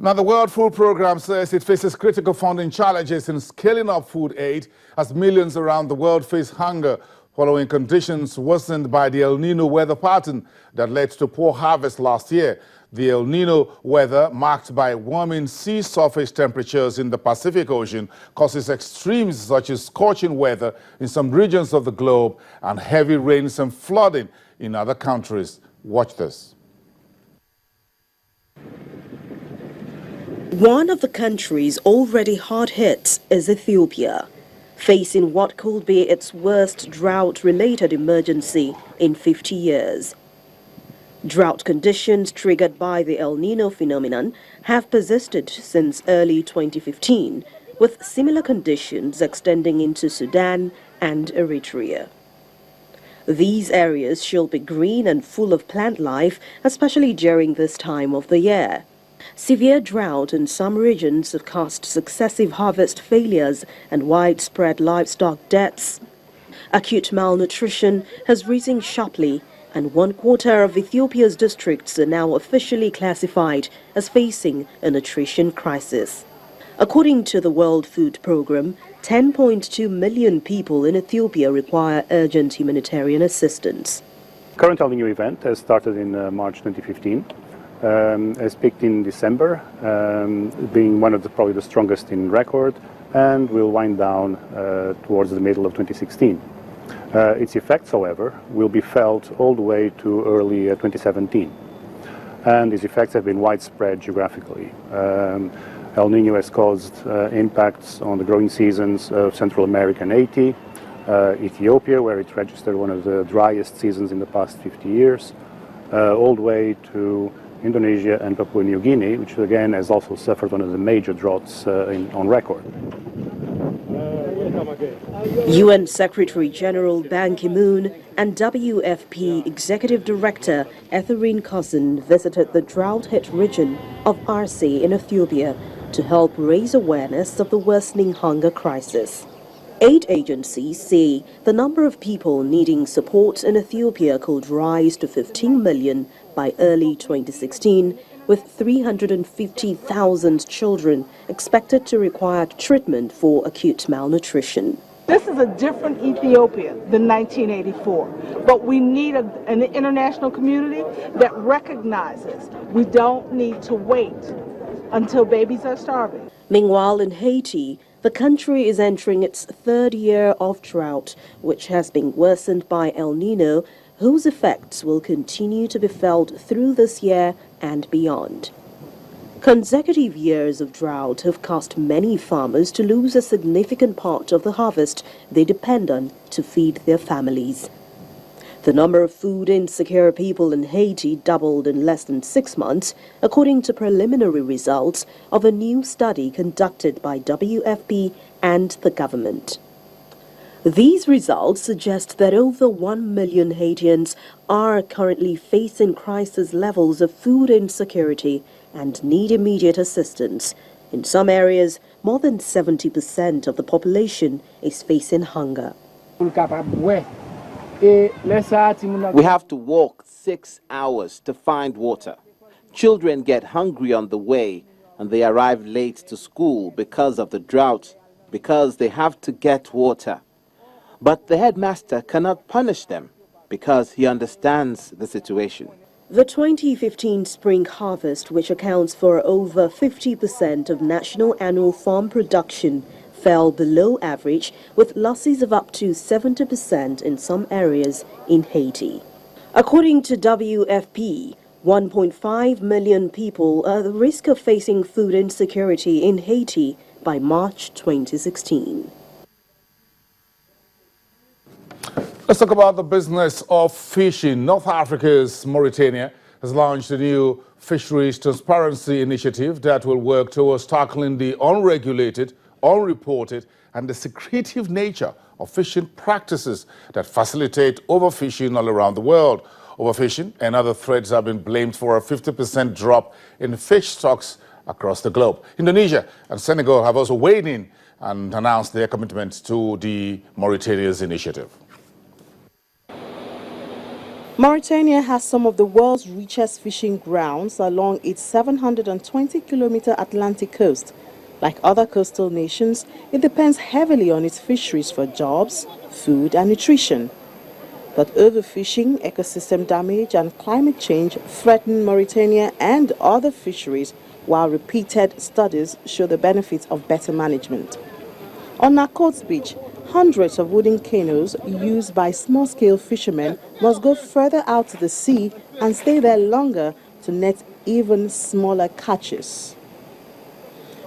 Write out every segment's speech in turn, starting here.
Now, the World Food Programme says it faces critical funding challenges in scaling up food aid as millions around the world face hunger following conditions worsened by the El Nino weather pattern that led to poor harvest last year. The El Nino weather, marked by warming sea surface temperatures in the Pacific Ocean, causes extremes such as scorching weather in some regions of the globe and heavy rains and flooding in other countries. Watch this. One of the countries already hard hit is Ethiopia, facing what could be its worst drought-related emergency in 50 years. Drought conditions triggered by the El Nino phenomenon have persisted since early 2015, with similar conditions extending into Sudan and Eritrea. These areas should be green and full of plant life, especially during this time of the year. Severe drought in some regions have caused successive harvest failures and widespread livestock deaths. Acute malnutrition has risen sharply, and 1/4 of Ethiopia's districts are now officially classified as facing a nutrition crisis. According to the World Food Programme, 10.2 million people in Ethiopia require urgent humanitarian assistance. The current El Nino event has started in March 2015. Has peaked in December, being one of probably the strongest in record, and will wind down towards the middle of 2016. Its effects, however, will be felt all the way to early 2017, and these effects have been widespread geographically. El Nino has caused impacts on the growing seasons of Central America and Haiti, Ethiopia, where it registered one of the driest seasons in the past 50 years, all the way to Indonesia and Papua New Guinea, which again has also suffered one of the major droughts on record. UN Secretary General Ban Ki-moon and WFP Executive Director Etherine Cousin visited the drought-hit region of Arsi in Ethiopia to help raise awareness of the worsening hunger crisis. Aid agencies say the number of people needing support in Ethiopia could rise to 15 million by early 2016, with 350,000 children expected to require treatment for acute malnutrition. This is a different Ethiopia than 1984, but we need an international community that recognizes we don't need to wait until babies are starving. Meanwhile, in Haiti, the country is entering its third year of drought, which has been worsened by El Nino, whose effects will continue to be felt through this year and beyond. Consecutive years of drought have caused many farmers to lose a significant part of the harvest they depend on to feed their families. The number of food insecure people in Haiti doubled in less than 6 months, according to preliminary results of a new study conducted by WFP and the government. These results suggest that over 1 million Haitians are currently facing crisis levels of food insecurity and need immediate assistance. In some areas, more than 70% of the population is facing hunger. We have to walk 6 hours to find water. Children get hungry on the way and they arrive late to school because of the drought, because they have to get water. But the headmaster cannot punish them because he understands the situation. The 2015 spring harvest, which accounts for over 50% of national annual farm production, fell below average, with losses of up to 70% in some areas in Haiti. According to WFP, 1.5 million people are at the risk of facing food insecurity in Haiti by March 2016. Let's talk about the business of fishing. North Africa's Mauritania has launched a new fisheries transparency initiative that will work towards tackling the unregulated, unreported, and the secretive nature of fishing practices that facilitate overfishing all around the world. Overfishing and other threats have been blamed for a 50% drop in fish stocks across the globe. Indonesia and Senegal have also weighed in and announced their commitment to the Mauritania's initiative. Mauritania has some of the world's richest fishing grounds along its 720-kilometer Atlantic coast. Like other coastal nations, it depends heavily on its fisheries for jobs, food and nutrition. But overfishing, ecosystem damage and climate change threaten Mauritania and other fisheries, while repeated studies show the benefits of better management. On Nakot's beach, hundreds of wooden canoes used by small-scale fishermen must go further out to the sea and stay there longer to net even smaller catches.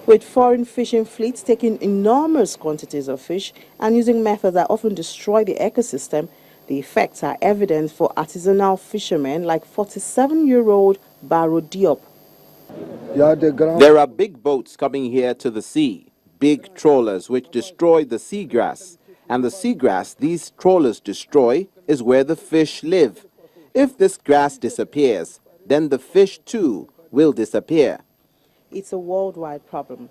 With foreign fishing fleets taking enormous quantities of fish and using methods that often destroy the ecosystem, the effects are evident for artisanal fishermen like 47-year-old Baro Diop. There are big boats coming here to the sea, big trawlers which destroy the seagrass. And the seagrass these trawlers destroy is where the fish live. If this grass disappears, then the fish too will disappear. It's a worldwide problem.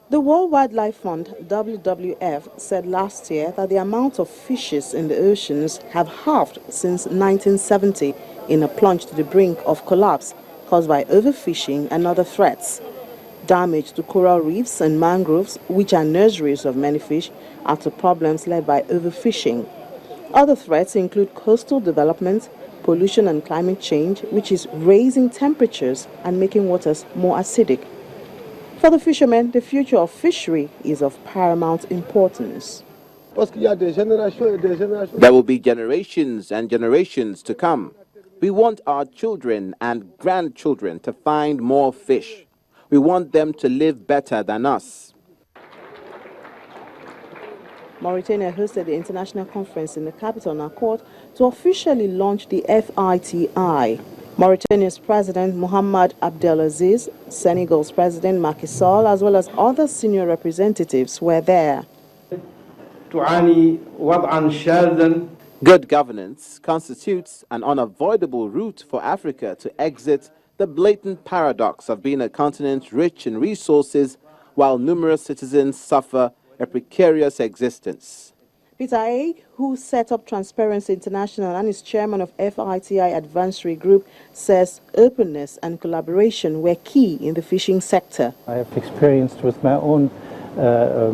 The World Wildlife Fund, WWF, said last year that the amount of fishes in the oceans have halved since 1970 in a plunge to the brink of collapse caused by overfishing and other threats. Damage to coral reefs and mangroves, which are nurseries of many fish, are to problems led by overfishing. Other threats include coastal development, pollution and climate change, which is raising temperatures and making waters more acidic. For the fishermen, the future of fishery is of paramount importance. There will be generations and generations to come. We want our children and grandchildren to find more fish. We want them to live better than us. Mauritania hosted the international conference in the capital, Nakot, to officially launch the FITI. Mauritania's President Mohamed Abdelaziz, Senegal's President Macky Sall, as well as other senior representatives were there. Good governance constitutes an unavoidable route for Africa to exit the blatant paradox of being a continent rich in resources while numerous citizens suffer a precarious existence. Peter Haig, who set up Transparency International and is chairman of FITI Advisory Group, says openness and collaboration were key in the fishing sector. I have experienced with my own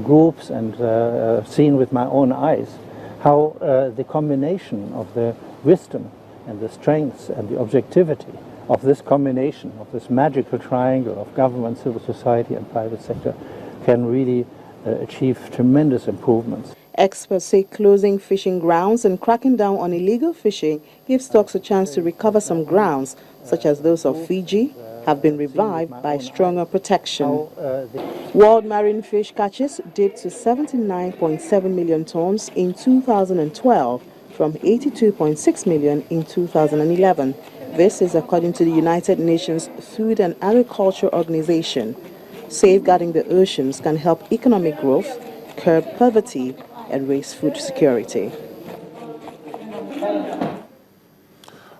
groups and seen with my own eyes how the combination of the wisdom and the strengths and the objectivity of this combination, of this magical triangle of government, civil society and private sector can really achieve tremendous improvements. Experts say closing fishing grounds and cracking down on illegal fishing gives stocks a chance to recover some grounds, such as those of Fiji, have been revived by stronger protection. World marine fish catches dipped to 79.7 million tons in 2012 from 82.6 million in 2011. This is according to the United Nations Food and Agriculture Organization. Safeguarding the oceans can help economic growth, curb poverty, and raise food security.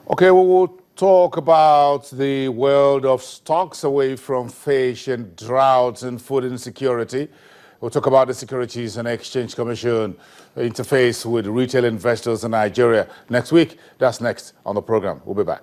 Okay, we will talk about the world of stocks away from fish and droughts and food insecurity. We'll talk about the Securities and Exchange Commission interface with retail investors in Nigeria next week. That's next on the program. We'll be back.